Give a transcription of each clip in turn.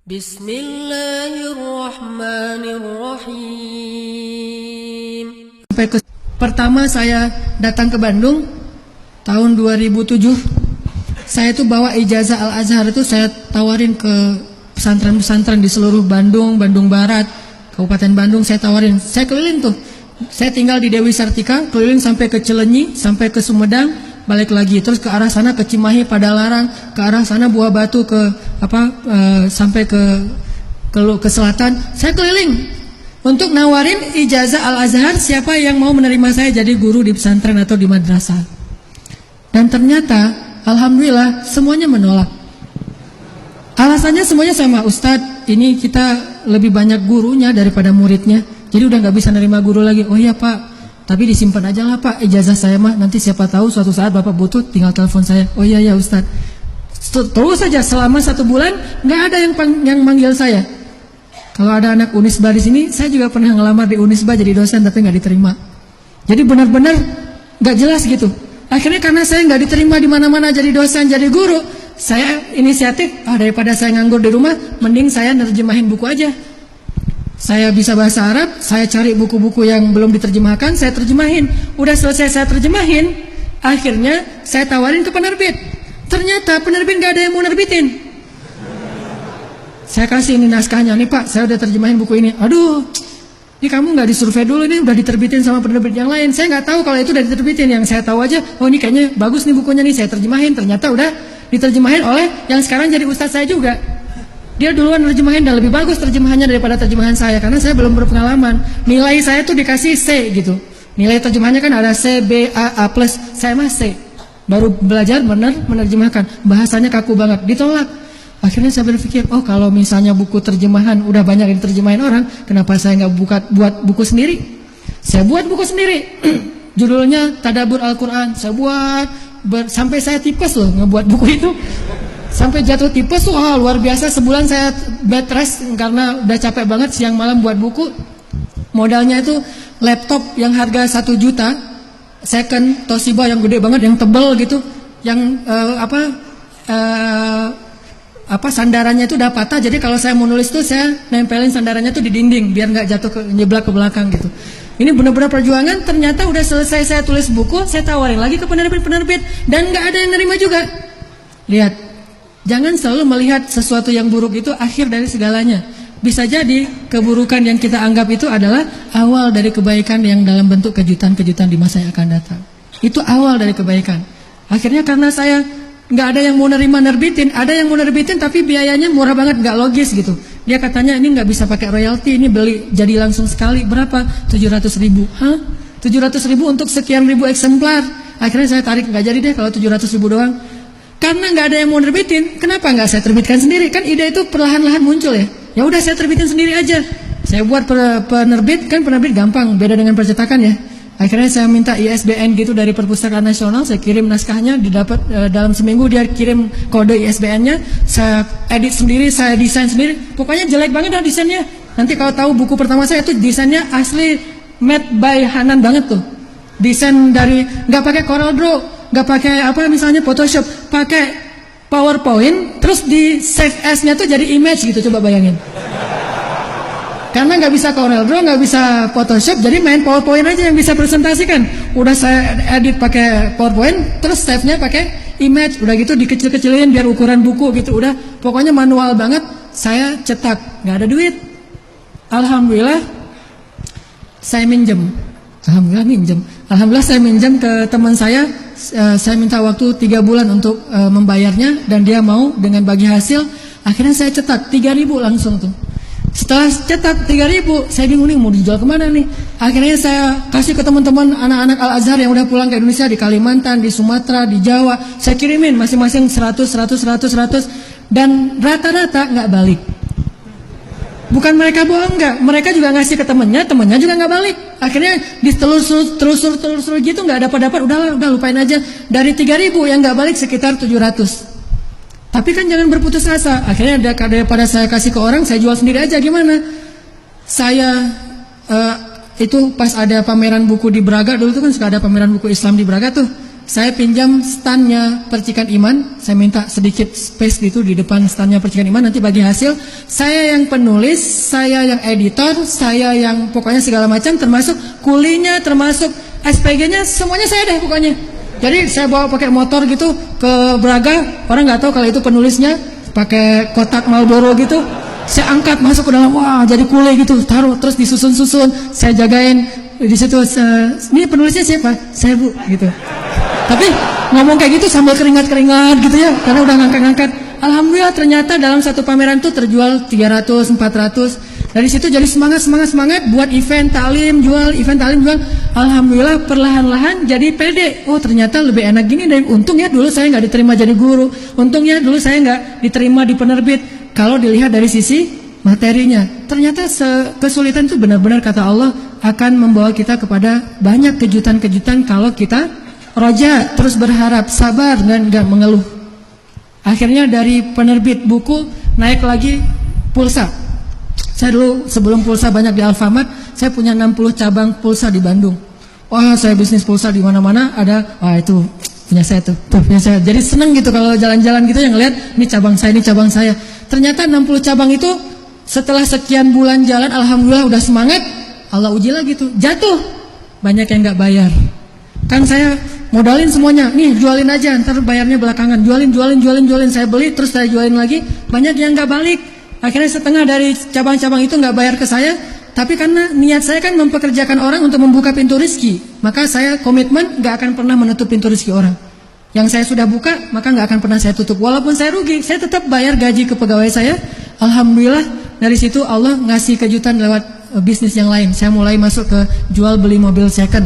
Bismillahirrahmanirrahim. Pertama saya datang ke Bandung tahun 2007. Saya tuh bawa ijazah Al-Azhar itu saya tawarin ke pesantren-pesantren di seluruh Bandung, Bandung Barat, Kabupaten Bandung saya tawarin. Saya keliling tuh. Saya tinggal di Dewi Sartika, keliling sampai ke Cileunyi, sampai ke Sumedang, balik lagi terus ke arah sana ke Cimahi, Padalarang, ke arah sana Buah Batu ke sampai ke selatan. Saya keliling untuk nawarin ijazah Al-Azhar siapa yang mau menerima saya jadi guru di pesantren atau di madrasah. Dan ternyata alhamdulillah semuanya menolak. Alasannya semuanya sama, Ustadz, ini kita lebih banyak gurunya daripada muridnya. Jadi udah nggak bisa nerima guru lagi. Oh iya Pak, tapi disimpan aja lah Pak ijazah saya mah. Nanti siapa tahu suatu saat Bapak butuh tinggal telepon saya. Oh iya ya Ustadz. Terus saja selama 1 bulan nggak ada yang manggil saya. Kalau ada anak Unisba di sini, saya juga pernah ngelamar di Unisba jadi dosen tapi nggak diterima. Jadi benar-benar nggak jelas gitu. Akhirnya karena saya nggak diterima di mana-mana jadi dosen, jadi guru, saya inisiatif, daripada saya nganggur di rumah, mending saya nerjemahin buku aja. Saya bisa bahasa Arab, saya cari buku-buku yang belum diterjemahkan, saya terjemahin. Udah selesai saya terjemahin, akhirnya saya tawarin ke penerbit. Ternyata penerbit nggak ada yang mau nerbitin. Saya kasih ini naskahnya, nih Pak, saya udah terjemahin buku ini. Aduh, ini kamu nggak disurvei dulu, ini udah diterbitin sama penerbit yang lain. Saya nggak tahu kalau itu udah diterbitin. Yang saya tahu aja, oh ini kayaknya bagus nih bukunya nih, saya terjemahin. Ternyata udah diterjemahin oleh yang sekarang jadi ustadz saya juga. Dia duluan terjemahin dan lebih bagus terjemahannya daripada terjemahan saya karena saya belum berpengalaman. Nilai saya tuh dikasih C gitu. Nilai terjemahannya kan ada C, B, A+. Saya mah C. Baru belajar benar menerjemahkan. Bahasanya kaku banget, ditolak. Akhirnya saya berpikir, oh kalau misalnya buku terjemahan udah banyak yang diterjemahin orang, kenapa saya nggak buat buku sendiri? Saya buat buku sendiri. Judulnya Tadabbur Al-Quran. Saya buat sampai saya tipes loh ngebuat buku itu. Sampai jatuh tipes, wah luar biasa. Sebulan saya bed rest karena udah capek banget siang malam buat buku. Modalnya itu laptop yang harga 1 juta, second Toshiba yang gede banget, yang tebel gitu, yang sandarannya itu udah patah. Jadi kalau saya mau nulis tuh saya nempelin sandarannya tuh di dinding biar nggak jatuh nyeblak ke belakang gitu. Ini benar-benar perjuangan. Ternyata udah selesai saya tulis buku, saya tawarin lagi ke penerbit-penerbit dan nggak ada yang nerima juga. Lihat, jangan selalu melihat sesuatu yang buruk itu akhir dari segalanya. Bisa jadi keburukan yang kita anggap itu adalah awal dari kebaikan yang dalam bentuk kejutan-kejutan di masa yang akan datang. Itu awal dari kebaikan. Akhirnya karena saya nggak ada yang mau nerbitin, ada yang mau nerbitin tapi biayanya murah banget, nggak logis gitu. Dia katanya ini nggak bisa pakai royalti, ini beli jadi langsung sekali berapa? 700.000. Hah? 700.000 untuk sekian ribu eksemplar. Akhirnya saya tarik, nggak jadi deh kalau 700.000 doang. Karena nggak ada yang mau nerbitin, kenapa nggak saya terbitkan sendiri? Kan ide itu perlahan-lahan muncul ya. Ya udah saya terbitin sendiri aja. Saya buat penerbit, kan penerbit gampang, beda dengan percetakan ya. Akhirnya saya minta ISBN gitu dari Perpustakaan Nasional, saya kirim naskahnya, didapat dalam seminggu dia kirim kode ISBN-nya, saya edit sendiri, saya desain sendiri. Pokoknya jelek banget dah desainnya. Nanti kalau tahu buku pertama saya itu desainnya asli made by Hanan banget tuh. Desain dari nggak pakai Corel Draw, nggak pakai misalnya Photoshop, pakai PowerPoint, terus di save as-nya tuh jadi image gitu, coba bayangin. Karena nggak bisa Corel Draw, nggak bisa Photoshop, jadi main PowerPoint aja yang bisa presentasikan. Udah saya edit pakai PowerPoint, terus save-nya pakai image, udah gitu dikecil-kecilin biar ukuran buku gitu. Udah pokoknya manual banget. Saya cetak, nggak ada duit. Alhamdulillah saya minjem. Alhamdulillah saya minjem ke teman saya. Saya minta waktu 3 bulan untuk membayarnya dan dia mau dengan bagi hasil. Akhirnya saya cetak 3.000 langsung tuh. Setelah cetak 3.000, saya bingung nih mau dijual kemana nih. Akhirnya saya kasih ke teman-teman anak-anak Al-Azhar yang udah pulang ke Indonesia di Kalimantan, di Sumatera, di Jawa. Saya kirimin masing-masing 100 dan rata-rata nggak balik. Bukan mereka bohong, enggak. Mereka juga ngasih ke temennya juga nggak balik. Akhirnya ditelusur gitu nggak dapat. Udah lupain aja. Dari 3.000 yang nggak balik sekitar 700. Tapi kan jangan berputus asa. Akhirnya daripada saya kasih ke orang, saya jual sendiri aja. Gimana? Saya itu pas ada pameran buku di Braga, dulu tuh kan suka ada pameran buku Islam di Braga tuh. saya pinjam standnya Percikan Iman, saya minta sedikit space gitu di depan standnya Percikan Iman, nanti bagi hasil, saya yang penulis, saya yang editor, saya yang pokoknya segala macam, termasuk kulinya, termasuk SPG-nya, semuanya saya deh pokoknya. Jadi saya bawa pakai motor gitu ke Braga, orang nggak tahu kalau itu penulisnya, pakai kotak Marlboro gitu, saya angkat masuk ke dalam, wah jadi kuli gitu, taruh terus disusun-susun, saya jagain di situ. Ini penulisnya siapa? Saya Bu, gitu. Tapi ngomong kayak gitu sambil keringat-keringat gitu ya, karena udah ngangkat-ngangkat. Alhamdulillah ternyata dalam satu pameran tuh terjual 300, 400. Dari situ jadi semangat buat event talim jual. Alhamdulillah perlahan-lahan jadi pede. Oh ternyata lebih enak gini deh. Untung ya dulu saya nggak diterima jadi guru. Untung ya dulu saya nggak diterima di penerbit. Kalau dilihat dari sisi materinya, ternyata kesulitan itu benar-benar kata Allah akan membawa kita kepada banyak kejutan-kejutan kalau kita roja, terus berharap, sabar, dan gak mengeluh. Akhirnya dari penerbit buku naik lagi pulsa. Saya dulu sebelum pulsa banyak di Alfamart, saya punya 60 cabang pulsa di Bandung. Wah, saya bisnis pulsa di mana-mana ada. Wah, itu punya saya tuh punya saya. Jadi seneng gitu kalau jalan-jalan gitu yang ngeliat ini cabang saya. Ternyata 60 cabang itu setelah sekian bulan jalan, alhamdulillah udah semangat. Allah uji lagi tuh, jatuh. Banyak yang gak bayar. Kan saya modalin semuanya, nih jualin aja, ntar bayarnya belakangan. Jualin, saya beli, terus saya jualin lagi. Banyak yang gak balik. Akhirnya setengah dari cabang-cabang itu gak bayar ke saya. Tapi karena niat saya kan mempekerjakan orang untuk membuka pintu rezeki, maka saya komitmen gak akan pernah menutup pintu rezeki orang. Yang saya sudah buka, maka gak akan pernah saya tutup. Walaupun saya rugi, saya tetap bayar gaji ke pegawai saya. Alhamdulillah, dari situ Allah ngasih kejutan lewat bisnis yang lain. Saya mulai masuk ke jual beli mobil second.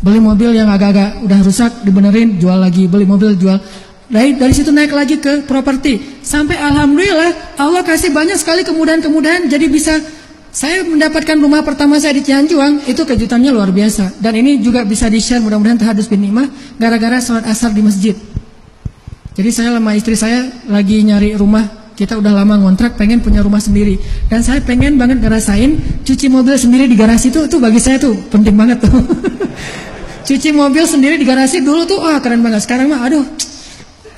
Beli mobil yang agak-agak udah rusak, dibenerin, jual lagi, beli mobil, jual. Dari situ naik lagi ke properti. Sampai alhamdulillah Allah kasih banyak sekali kemudahan-kemudahan. Jadi bisa saya mendapatkan rumah pertama saya di Cianjuang, itu kejutannya luar biasa. Dan ini juga bisa di-share mudah-mudahan tahadus bin nikmah, gara-gara sholat asar di masjid. Jadi saya sama istri saya lagi nyari rumah. Kita udah lama ngontrak, pengen punya rumah sendiri. Dan saya pengen banget ngerasain cuci mobil sendiri di garasi itu bagi saya tuh penting banget tuh. Cuci mobil sendiri di garasi dulu tuh, wah keren banget. Sekarang mah aduh,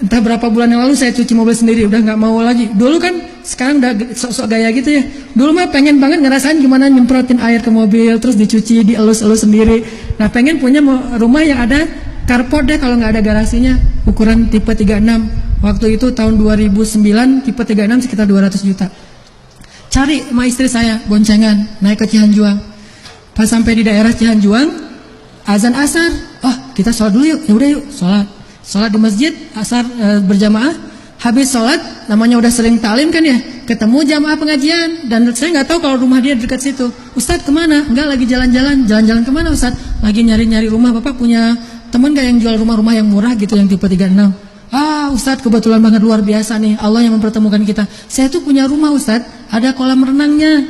entah berapa bulan yang lalu saya cuci mobil sendiri, udah gak mau lagi. Dulu kan, sekarang udah sok-sok gaya gitu ya. Dulu mah pengen banget ngerasain gimana nyemprotin air ke mobil, terus dicuci, dielus-elus sendiri. Nah pengen punya rumah yang ada carport deh kalau gak ada garasinya. Ukuran tipe 36. Waktu itu tahun 2009, tipe 36 sekitar 200 juta. Cari sama istri saya, boncengan, naik ke Cianjuang. Pas sampai di daerah Cianjuang, azan asar, kita sholat dulu yuk, yaudah yuk, sholat di masjid, asar berjamaah. Habis sholat, namanya udah sering talim kan ya, ketemu jamaah pengajian, dan saya nggak tahu kalau rumah dia dekat situ. Ustadz kemana? Enggak, lagi jalan-jalan kemana Ustadz? Lagi nyari-nyari rumah. Bapak punya teman gak yang jual rumah-rumah yang murah gitu, yang tipe 36? Ustadz kebetulan banget, luar biasa nih, Allah yang mempertemukan kita. Saya tuh punya rumah Ustadz, ada kolam renangnya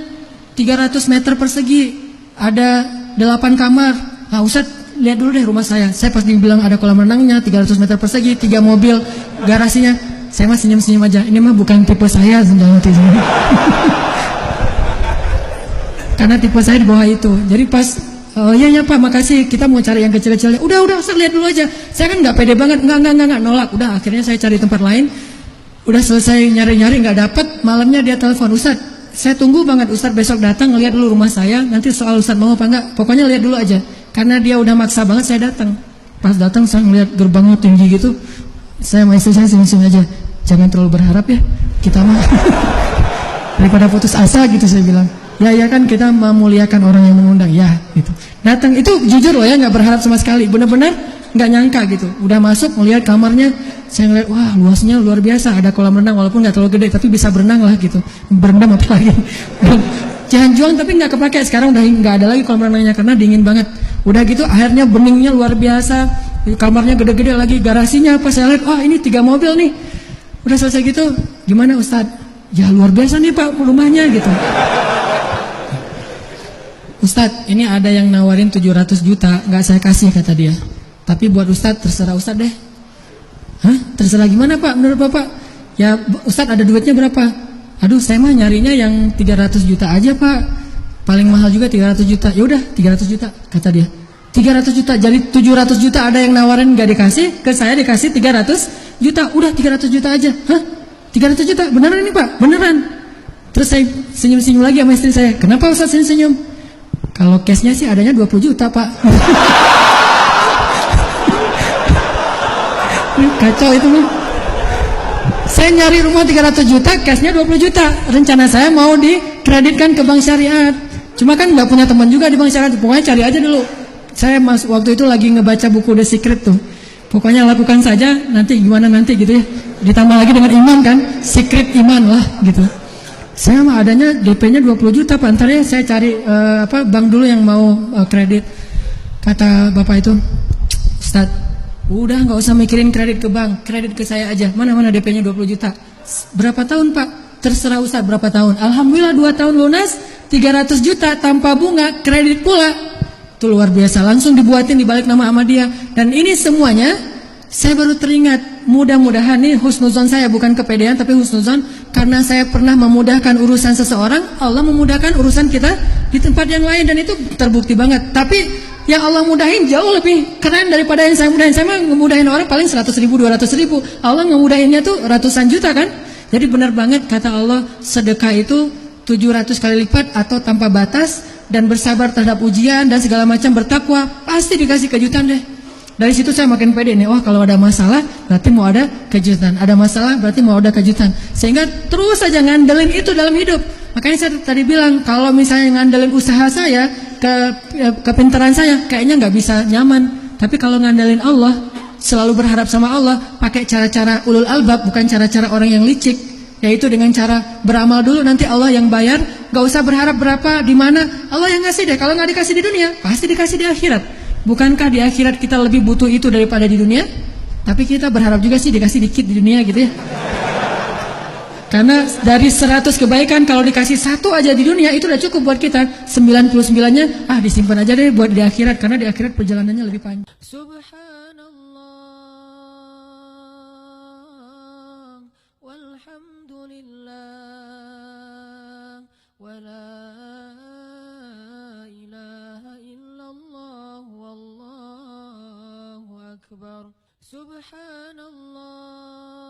300 meter persegi, ada 8 kamar. Ustadz lihat dulu deh rumah saya. Saya pas dibilang ada kolam renangnya 300 meter persegi, 3 mobil, garasinya, saya mah senyum-senyum aja. Ini mah bukan tipe saya sebenarnya. Karena tipe saya di bawah itu. Jadi pas iya Pak, makasih, kita mau cari yang kecil-kecilnya. Udah Ustadz lihat dulu aja. Saya kan nggak pede banget, nggak nolak. Udah akhirnya saya cari tempat lain. Udah selesai nyari-nyari nggak dapet. Malamnya dia telepon, Ustadz, saya tunggu banget Ustadz besok datang ngeliat dulu rumah saya. Nanti soal Ustadz mau apa enggak, pokoknya lihat dulu aja. Karena dia udah maksa banget, saya datang. Pas datang saya ngeliat gerbangnya tinggi gitu. Saya sama istri saya senyum-senyum aja. Jangan terlalu berharap ya, kita mah daripada putus asa gitu saya bilang. Ya kan kita memuliakan orang yang mengundang ya gitu. Datang itu jujur loh ya, nggak berharap sama sekali. Benar-benar nggak nyangka gitu. Udah masuk melihat kamarnya, saya ngeliat wah luasnya luar biasa. Ada kolam renang walaupun nggak terlalu gede, tapi bisa berenang lah gitu. Berendam apa lagi? Cianjuang tapi nggak kepake. Sekarang udah nggak ada lagi kolam renangnya karena dingin banget. Udah gitu akhirnya beningnya luar biasa. Kamarnya gede-gede lagi, garasinya apa, saya lihat wah ini 3 mobil nih. Udah selesai gitu, gimana Ustadz? Ya luar biasa nih Pak rumahnya gitu. Ustadz, ini ada yang nawarin 700 juta, nggak saya kasih kata dia. Tapi buat Ustadz, terserah Ustadz deh. Hah? Terserah gimana Pak? Menurut Bapak? Ya Ustadz ada duitnya berapa? Aduh saya mah nyarinya yang 300 juta aja Pak. Paling mahal juga 300 juta. Ya udah 300 juta kata dia. 300 juta, jadi 700 juta ada yang nawarin nggak dikasih, ke saya dikasih 300 juta, udah 300 juta aja. Hah? 300 juta, beneran ini Pak? Beneran. Terus saya senyum-senyum lagi sama istri saya, kenapa Ustaz senyum-senyum? Kalau cashnya sih adanya 20 juta Pak. Kacau itu nih. Saya nyari rumah 300 juta, cashnya 20 juta. Rencana saya mau dikreditkan ke bank syariah. Cuma kan nggak punya teman juga di bank syariah, pokoknya cari aja dulu. Saya waktu itu lagi ngebaca buku The Secret tuh. Pokoknya lakukan saja, nanti gimana nanti gitu ya. Ditambah lagi dengan iman kan, secret iman lah gitu. Saya mah adanya DP-nya 20 juta Pak, ntar ya saya cari bank dulu yang mau kredit. Kata bapak itu, Ustaz, udah nggak usah mikirin kredit ke bank, kredit ke saya aja. Mana DP-nya 20 juta. Berapa tahun Pak? Terserah Ustaz berapa tahun. Alhamdulillah 2 tahun lunas, 300 juta tanpa bunga, kredit pula. Itu luar biasa, langsung dibuatin dibalik nama sama dia. Dan ini semuanya saya baru teringat, mudah-mudahan nih husnuzon saya, bukan kepedean tapi husnuzon, karena saya pernah memudahkan urusan seseorang, Allah memudahkan urusan kita di tempat yang lain, dan itu terbukti banget. Tapi yang Allah mudahin jauh lebih keren daripada yang saya mudahin. Saya mah ngemudahin orang paling 100 ribu, 200 ribu, Allah ngemudahinnya tuh ratusan juta kan. Jadi benar banget kata Allah, sedekah itu 700 kali lipat atau tanpa batas, dan bersabar terhadap ujian dan segala macam, bertakwa, pasti dikasih kejutan deh. Dari situ saya makin pede nih, oh kalau ada masalah berarti mau ada kejutan, ada masalah berarti mau ada kejutan. Sehingga terus saja ngandelin itu dalam hidup. Makanya saya tadi bilang, kalau misalnya ngandelin usaha saya, kepintaran saya, kayaknya nggak bisa nyaman. Tapi kalau ngandelin Allah, selalu berharap sama Allah, pakai cara-cara ulul albab, bukan cara-cara orang yang licik. Yaitu dengan cara beramal dulu, nanti Allah yang bayar. Gak usah berharap berapa, di mana, Allah yang ngasih deh. Kalau gak dikasih di dunia, pasti dikasih di akhirat. Bukankah di akhirat kita lebih butuh itu daripada di dunia? Tapi kita berharap juga sih dikasih dikit di dunia gitu ya. Karena dari 100 kebaikan, kalau dikasih 1 aja di dunia, itu udah cukup buat kita. 99-nya disimpan aja deh buat di akhirat, karena di akhirat perjalanannya lebih panjang. Subhanallah walhamdulillah wala ilaha illallah wallahu akbar. Subhanallah